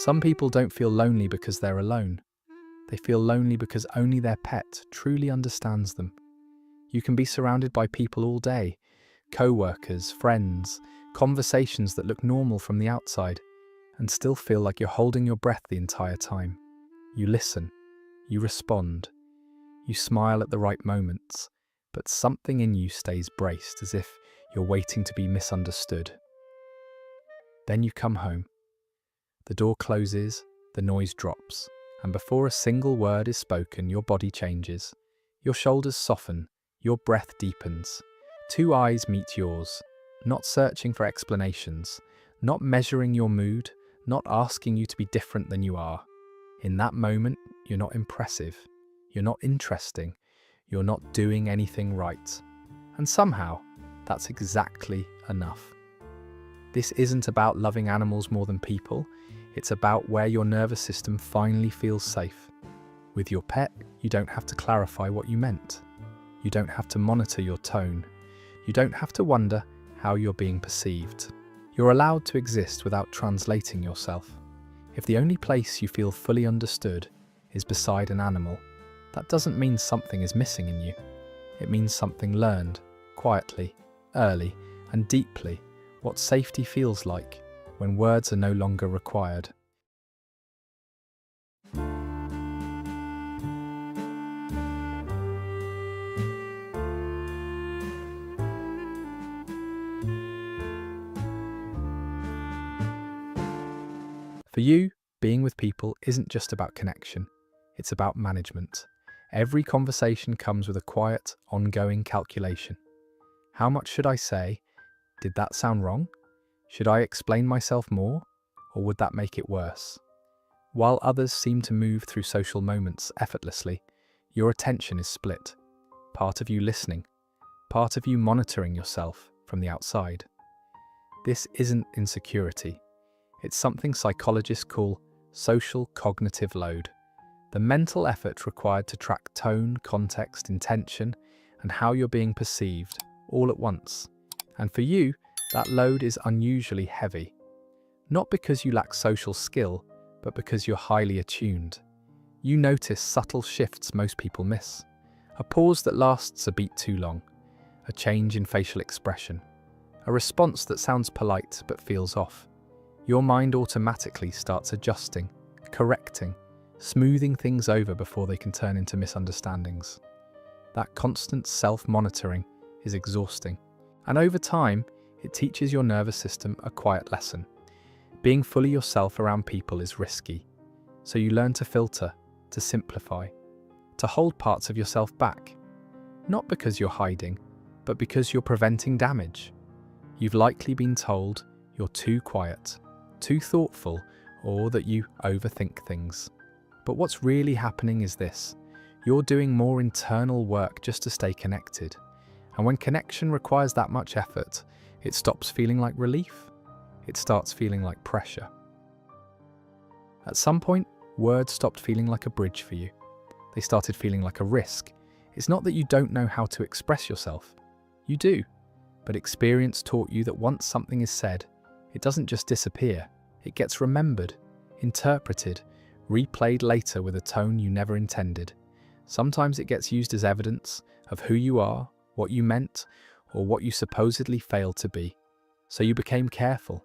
Some people don't feel lonely because they're alone. They feel lonely because only their pet truly understands them. You can be surrounded by people all day, co-workers, friends, conversations that look normal from the outside, and still feel like you're holding your breath the entire time. You listen, you respond, you smile at the right moments, but something in you stays braced as if you're waiting to be misunderstood. Then you come home. The door closes, the noise drops, and before a single word is spoken, your body changes. Your shoulders soften, your breath deepens. Two eyes meet yours, not searching for explanations, not measuring your mood, not asking you to be different than you are. In that moment, you're not impressive, you're not interesting, you're not doing anything right. And somehow, that's exactly enough. This isn't about loving animals more than people, it's about where your nervous system finally feels safe. With your pet, you don't have to clarify what you meant. You don't have to monitor your tone. You don't have to wonder how you're being perceived. You're allowed to exist without translating yourself. If the only place you feel fully understood is beside an animal, that doesn't mean something is missing in you. It means something learned, quietly, early, and deeply, what safety feels like when words are no longer required. For you, being with people isn't just about connection, it's about management. Every conversation comes with a quiet, ongoing calculation. How much should I say? Did that sound wrong? Should I explain myself more? Or would that make it worse? While others seem to move through social moments effortlessly, your attention is split. Part of you listening, part of you monitoring yourself from the outside. This isn't insecurity. It's something psychologists call social cognitive load. The mental effort required to track tone, context, intention, and how you're being perceived all at once. And for you, that load is unusually heavy. Not because you lack social skill, but because you're highly attuned. You notice subtle shifts most people miss. A pause that lasts a beat too long. A change in facial expression. A response that sounds polite but feels off. Your mind automatically starts adjusting, correcting, smoothing things over before they can turn into misunderstandings. That constant self-monitoring is exhausting. And over time, it teaches your nervous system a quiet lesson. Being fully yourself around people is risky. So you learn to filter, to simplify, to hold parts of yourself back. Not because you're hiding, but because you're preventing damage. You've likely been told you're too quiet, too thoughtful, or that you overthink things. But what's really happening is this. You're doing more internal work just to stay connected. And when connection requires that much effort, it stops feeling like relief. It starts feeling like pressure. At some point, words stopped feeling like a bridge for you. They started feeling like a risk. It's not that you don't know how to express yourself. You do. But experience taught you that once something is said, it doesn't just disappear. It gets remembered, interpreted, replayed later with a tone you never intended. Sometimes it gets used as evidence of who you are, what you meant, or what you supposedly failed to be. So you became careful.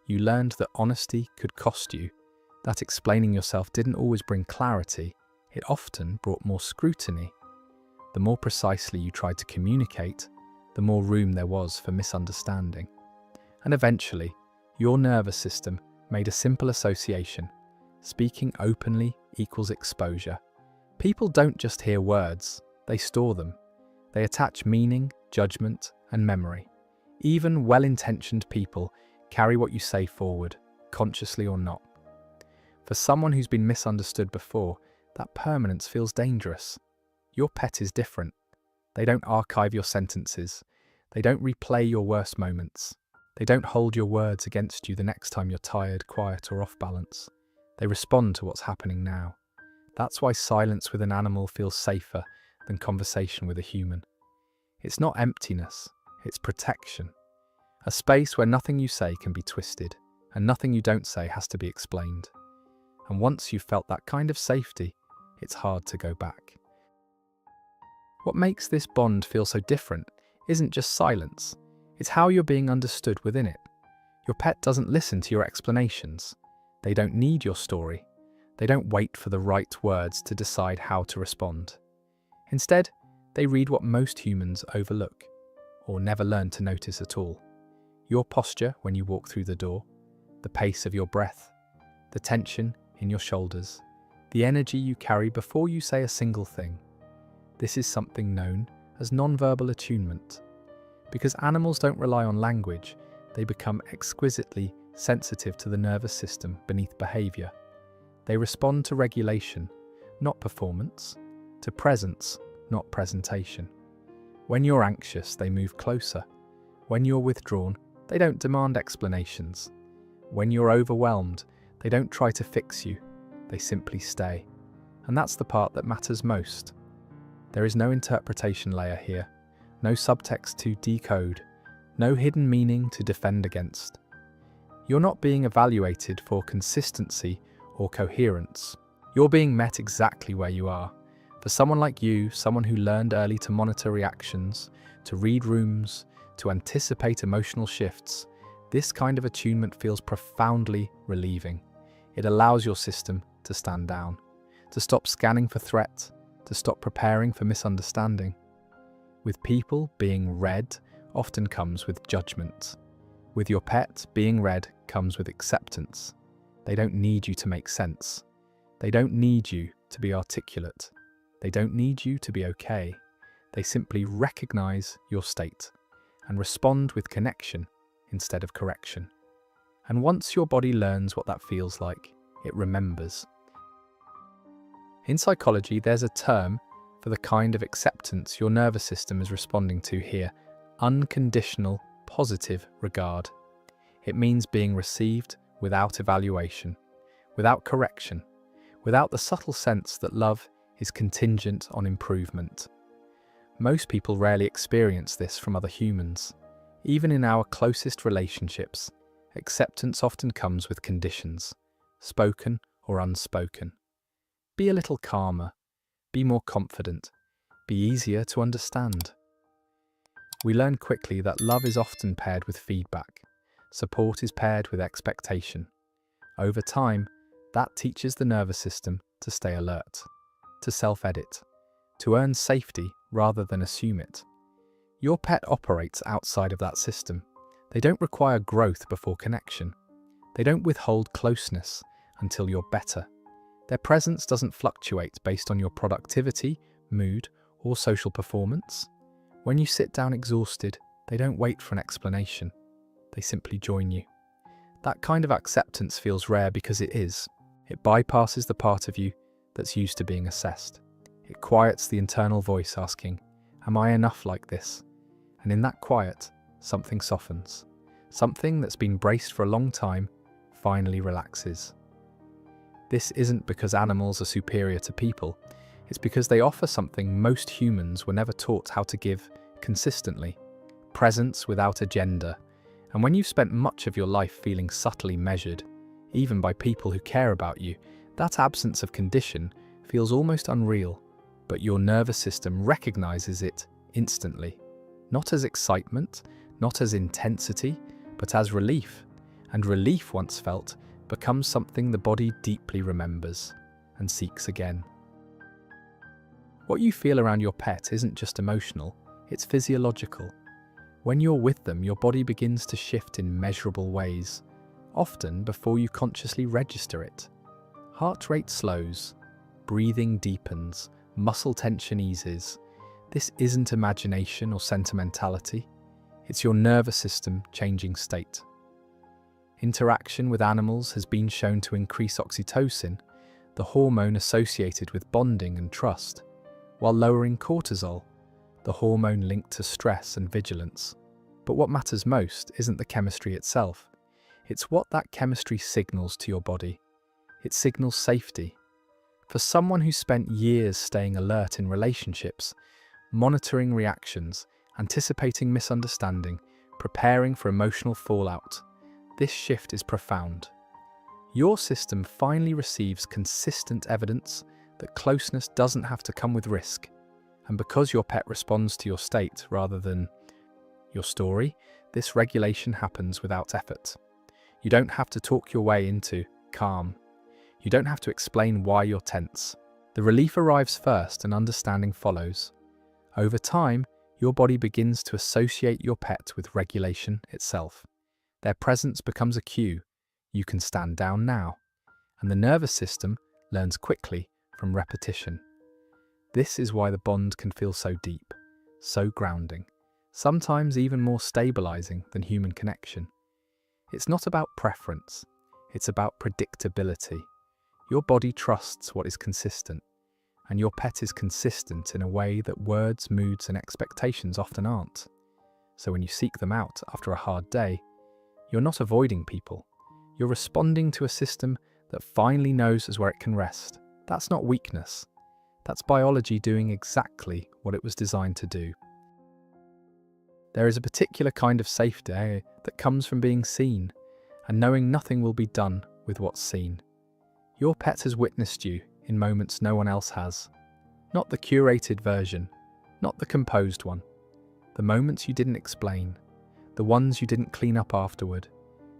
You learned that honesty could cost you, that explaining yourself didn't always bring clarity, it often brought more scrutiny. The more precisely you tried to communicate, the more room there was for misunderstanding. And eventually, your nervous system made a simple association. Speaking openly equals exposure. People don't just hear words, they store them. They attach meaning, judgment, and memory. Even well-intentioned people carry what you say forward, consciously or not. For someone who's been misunderstood before, that permanence feels dangerous. Your pet is different. They don't archive your sentences. They don't replay your worst moments. They don't hold your words against you the next time you're tired, quiet, or off balance. They respond to what's happening now. That's why silence with an animal feels safer than conversation with a human. It's not emptiness, it's protection. A space where nothing you say can be twisted, and nothing you don't say has to be explained. And once you've felt that kind of safety, it's hard to go back. What makes this bond feel so different isn't just silence, it's how you're being understood within it. Your pet doesn't listen to your explanations. They don't need your story. They don't wait for the right words to decide how to respond. Instead, they read what most humans overlook, or never learn to notice at all. Your posture when you walk through the door, the pace of your breath, the tension in your shoulders, the energy you carry before you say a single thing. This is something known as nonverbal attunement. Because animals don't rely on language, they become exquisitely sensitive to the nervous system beneath behavior. They respond to regulation, not performance, to presence, not presentation. When you're anxious, they move closer. When you're withdrawn, they don't demand explanations. When you're overwhelmed, they don't try to fix you, they simply stay. And that's the part that matters most. There is no interpretation layer here, no subtext to decode, no hidden meaning to defend against. You're not being evaluated for consistency or coherence. You're being met exactly where you are. For someone like you, someone who learned early to monitor reactions, to read rooms, to anticipate emotional shifts, this kind of attunement feels profoundly relieving. It allows your system to stand down, to stop scanning for threat, to stop preparing for misunderstanding. With people, being read often comes with judgment. With your pet, being read comes with acceptance. They don't need you to make sense. They don't need you to be articulate. They don't need you to be okay. They simply recognize your state and respond with connection instead of correction. And once your body learns what that feels like, it remembers. In psychology, there's a term for the kind of acceptance your nervous system is responding to here: unconditional positive regard. It means being received without evaluation, without correction, without the subtle sense that love is contingent on improvement. Most people rarely experience this from other humans. Even in our closest relationships, acceptance often comes with conditions, spoken or unspoken. Be a little calmer, be more confident, be easier to understand. We learn quickly that love is often paired with feedback. Support is paired with expectation. Over time, that teaches the nervous system to stay alert, to self-edit, to earn safety rather than assume it. Your pet operates outside of that system. They don't require growth before connection. They don't withhold closeness until you're better. Their presence doesn't fluctuate based on your productivity, mood, or social performance. When you sit down exhausted, they don't wait for an explanation. They simply join you. That kind of acceptance feels rare because it is. It bypasses the part of you that's used to being assessed. It quiets the internal voice asking, "Am I enough like this?" And in that quiet, something softens. Something that's been braced for a long time finally relaxes. This isn't because animals are superior to people. It's because they offer something most humans were never taught how to give consistently: presence without agenda. And when you've spent much of your life feeling subtly measured, even by people who care about you, that absence of condition feels almost unreal. But your nervous system recognizes it instantly. Not as excitement, not as intensity, but as relief. And relief, once felt, becomes something the body deeply remembers and seeks again. What you feel around your pet isn't just emotional, it's physiological. When you're with them, your body begins to shift in measurable ways, often before you consciously register it. Heart rate slows, breathing deepens, muscle tension eases. This isn't imagination or sentimentality, it's your nervous system changing state. Interaction with animals has been shown to increase oxytocin, the hormone associated with bonding and trust, while lowering cortisol, the hormone linked to stress and vigilance. But what matters most isn't the chemistry itself. It's what that chemistry signals to your body. It signals safety. For someone who spent years staying alert in relationships, monitoring reactions, anticipating misunderstanding, preparing for emotional fallout, this shift is profound. Your system finally receives consistent evidence that closeness doesn't have to come with risk. And because your pet responds to your state rather than your story, this regulation happens without effort. You don't have to talk your way into calm. You don't have to explain why you're tense. The relief arrives first and understanding follows. Over time, your body begins to associate your pet with regulation itself. Their presence becomes a cue. You can stand down now. And the nervous system learns quickly from repetition. This is why the bond can feel so deep, so grounding, sometimes even more stabilizing than human connection. It's not about preference, it's about predictability. Your body trusts what is consistent, and your pet is consistent in a way that words, moods, and expectations often aren't. So when you seek them out after a hard day, you're not avoiding people. You're responding to a system that finally knows where it can rest. That's not weakness. That's biology doing exactly what it was designed to do. There is a particular kind of safety that comes from being seen and knowing nothing will be done with what's seen. Your pet has witnessed you in moments no one else has. Not the curated version, not the composed one. The moments you didn't explain, the ones you didn't clean up afterward.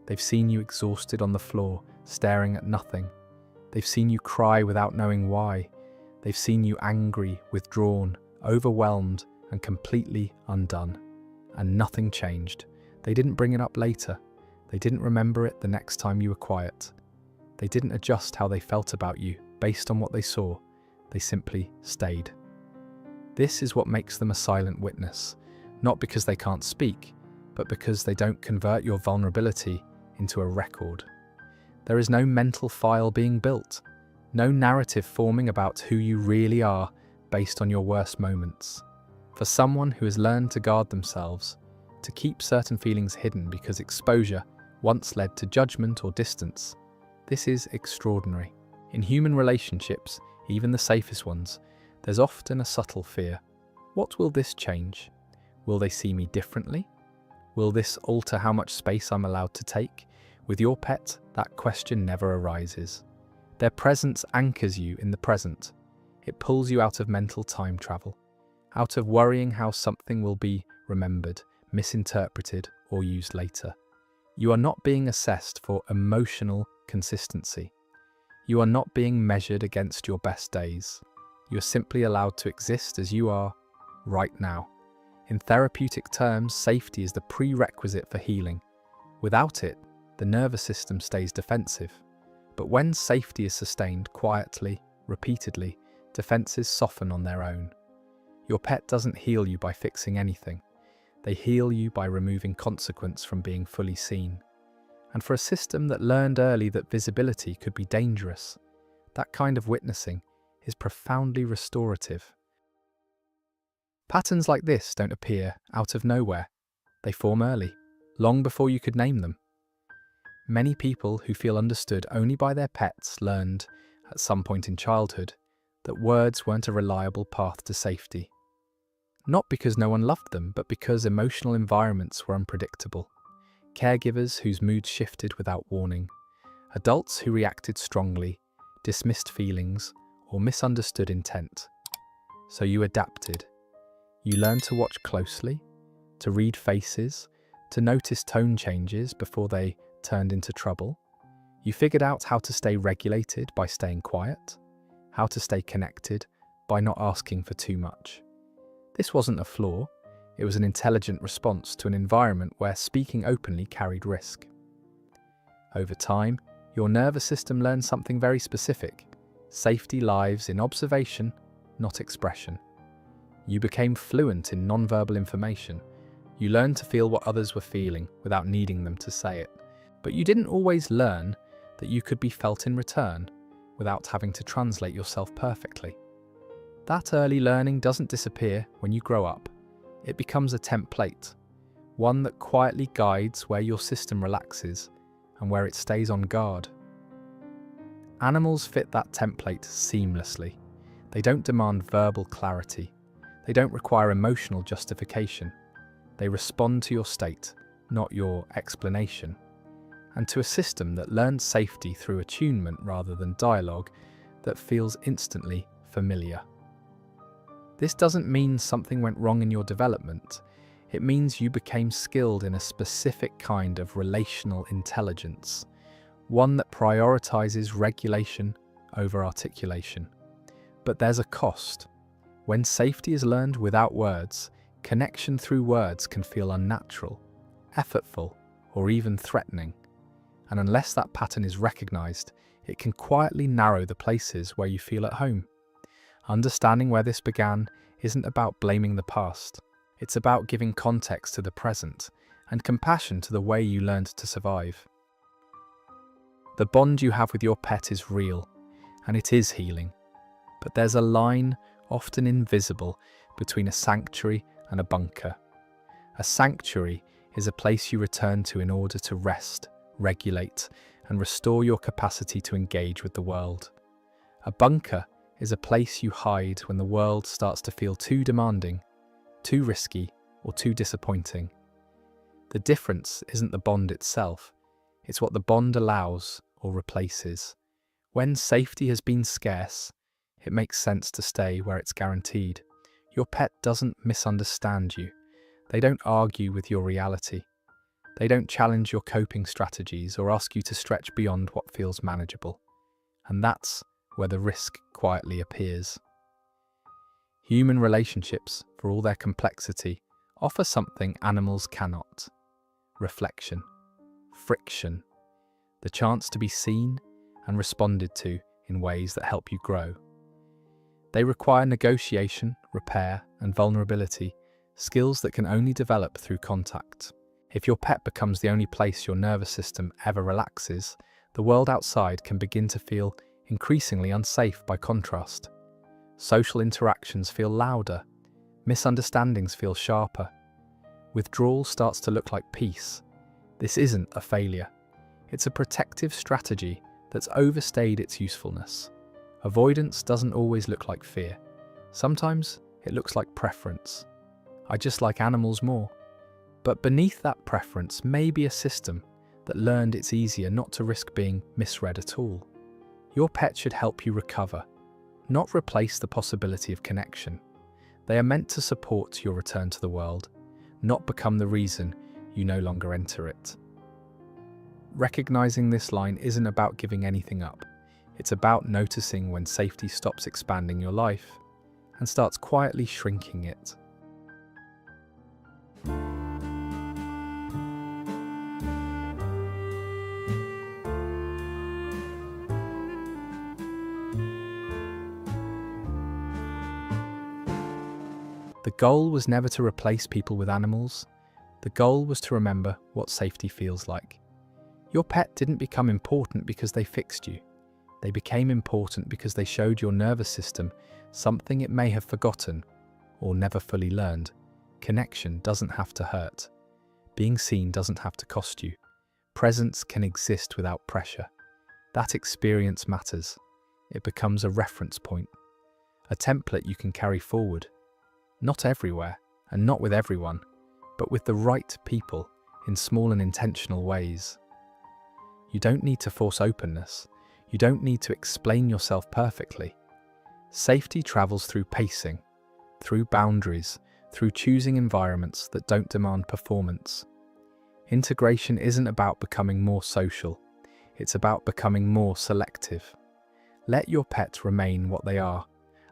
They've seen you exhausted on the floor, staring at nothing. They've seen you cry without knowing why. They've seen you angry, withdrawn, overwhelmed, and completely undone. And nothing changed. They didn't bring it up later. They didn't remember it the next time you were quiet. They didn't adjust how they felt about you based on what they saw. They simply stayed. This is what makes them a silent witness, not because they can't speak, but because they don't convert your vulnerability into a record. There is no mental file being built, no narrative forming about who you really are based on your worst moments. For someone who has learned to guard themselves, to keep certain feelings hidden because exposure once led to judgment or distance, this is extraordinary. In human relationships, even the safest ones, there's often a subtle fear. What will this change? Will they see me differently? Will this alter how much space I'm allowed to take? With your pet, that question never arises. Their presence anchors you in the present. It pulls you out of mental time travel, out of worrying how something will be remembered, misinterpreted, or used later. You are not being assessed for emotional consistency. You are not being measured against your best days. You are simply allowed to exist as you are right now. In therapeutic terms, safety is the prerequisite for healing. Without it, the nervous system stays defensive. But when safety is sustained quietly, repeatedly, defenses soften on their own. Your pet doesn't heal you by fixing anything. They heal you by removing consequence from being fully seen. And for a system that learned early that visibility could be dangerous, that kind of witnessing is profoundly restorative. Patterns like this don't appear out of nowhere. They form early, long before you could name them. Many people who feel understood only by their pets learned, at some point in childhood, that words weren't a reliable path to safety. Not because no one loved them, but because emotional environments were unpredictable. Caregivers whose moods shifted without warning. Adults who reacted strongly, dismissed feelings, or misunderstood intent. So you adapted. You learned to watch closely, to read faces, to notice tone changes before they turned into trouble. You figured out how to stay regulated by staying quiet, how to stay connected by not asking for too much. This wasn't a flaw, it was an intelligent response to an environment where speaking openly carried risk. Over time, your nervous system learned something very specific. Safety lies in observation, not expression. You became fluent in nonverbal information. You learned to feel what others were feeling without needing them to say it. But you didn't always learn that you could be felt in return without having to translate yourself perfectly. That early learning doesn't disappear when you grow up. It becomes a template, one that quietly guides where your system relaxes and where it stays on guard. Animals fit that template seamlessly. They don't demand verbal clarity. They don't require emotional justification. They respond to your state, not your explanation. and to a system that learns safety through attunement rather than dialogue that feels instantly familiar. This doesn't mean something went wrong in your development. It means you became skilled in a specific kind of relational intelligence, one that prioritizes regulation over articulation. But there's a cost. When safety is learned without words, connection through words can feel unnatural, effortful, or even threatening. And unless that pattern is recognized, it can quietly narrow the places where you feel at home. Understanding where this began isn't about blaming the past. It's about giving context to the present and compassion to the way you learned to survive. The bond you have with your pet is real, and it is healing. But there's a line, often invisible, between a sanctuary and a bunker. A sanctuary is a place you return to in order to rest, regulate, and restore your capacity to engage with the world. A bunker is a place you hide when the world starts to feel too demanding, too risky, or too disappointing. The difference isn't the bond itself, it's what the bond allows or replaces. When safety has been scarce, it makes sense to stay where it's guaranteed. Your pet doesn't misunderstand you. They don't argue with your reality. They don't challenge your coping strategies or ask you to stretch beyond what feels manageable. And that's where the risk quietly appears. Human relationships, for all their complexity, offer something animals cannot: reflection, friction, the chance to be seen and responded to in ways that help you grow. They require negotiation, repair, and vulnerability, skills that can only develop through contact. If your pet becomes the only place your nervous system ever relaxes, the world outside can begin to feel increasingly unsafe by contrast. Social interactions feel louder, misunderstandings feel sharper. Withdrawal starts to look like peace. This isn't a failure. It's a protective strategy that's overstayed its usefulness. Avoidance doesn't always look like fear. Sometimes it looks like preference. I just like animals more. But beneath that preference may be a system that learned it's easier not to risk being misread at all. Your pet should help you recover, not replace the possibility of connection. They are meant to support your return to the world, not become the reason you no longer enter it. Recognizing this line isn't about giving anything up. It's about noticing when safety stops expanding your life and starts quietly shrinking it. The goal was never to replace people with animals. The goal was to remember what safety feels like. Your pet didn't become important because they fixed you. They became important because they showed your nervous system something it may have forgotten or never fully learned. Connection doesn't have to hurt. Being seen doesn't have to cost you. Presence can exist without pressure. That experience matters. It becomes a reference point, a template you can carry forward. Not everywhere, and not with everyone, but with the right people, in small and intentional ways. You don't need to force openness. You don't need to explain yourself perfectly. Safety travels through pacing, through boundaries, through choosing environments that don't demand performance. Integration isn't about becoming more social. It's about becoming more selective. Let your pet remain what they are,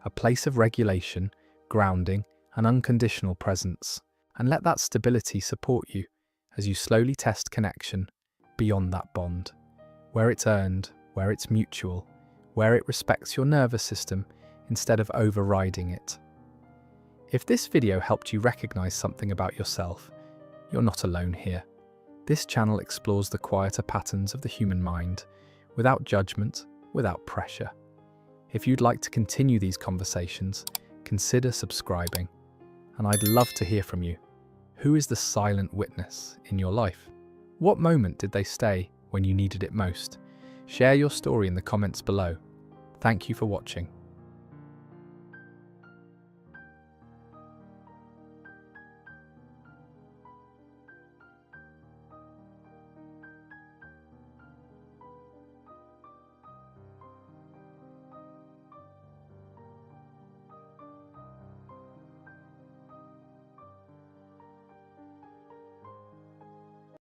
a place of regulation, grounding, and unconditional presence, and let that stability support you as you slowly test connection beyond that bond, where it's earned, where it's mutual, where it respects your nervous system instead of overriding it. If this video helped you recognize something about yourself, you're not alone here. This channel explores the quieter patterns of the human mind, without judgment, without pressure. If you'd like to continue these conversations, consider subscribing. And I'd love to hear from you. Who is the silent witness in your life? What moment did they stay when you needed it most? Share your story in the comments below. Thank you for watching.